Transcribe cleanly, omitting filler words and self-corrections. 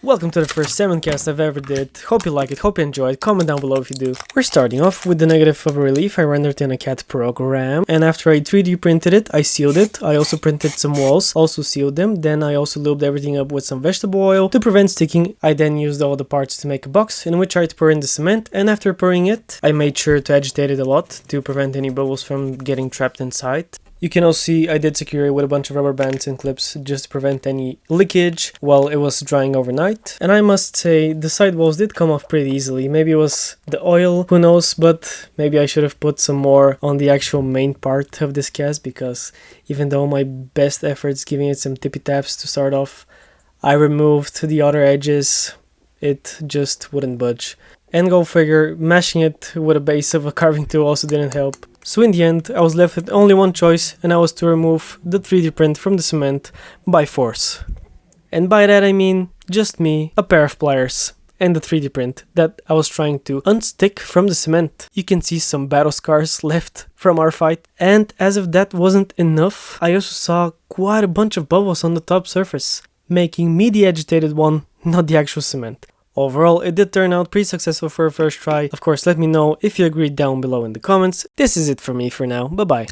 Welcome to the first cast I've ever did. Hope you like it, hope you enjoy it, comment down below if you do. We're starting off with the negative of a relief I rendered in a CAD program, and after I 3D printed it, I sealed it. I also printed some walls, also sealed them, then I also lubed everything up with some vegetable oil to prevent sticking. I then used all the parts to make a box in which I pour in the cement, and after pouring it, I made sure to agitate it a lot to prevent any bubbles from getting trapped inside. You can also see I did secure it with a bunch of rubber bands and clips just to prevent any leakage while it was drying overnight. And I must say the sidewalls did come off pretty easily. Maybe it was the oil, who knows, but maybe I should have put some more on the actual main part of this cast, because even though my best efforts giving it some tippy taps to start off, I removed the other edges, it just wouldn't budge. And go figure, mashing it with a base of a carving tool also didn't help. So in the end, I was left with only one choice, and that was to remove the 3D print from the cement by force. And by that I mean just me, a pair of pliers, and the 3D print that I was trying to unstick from the cement. You can see some battle scars left from our fight. And as if that wasn't enough, I also saw quite a bunch of bubbles on the top surface, making me the agitated one, not the actual cement. Overall, it did turn out pretty successful for a first try. Of course, let me know if you agree down below in the comments. This is it for me for now. Bye bye.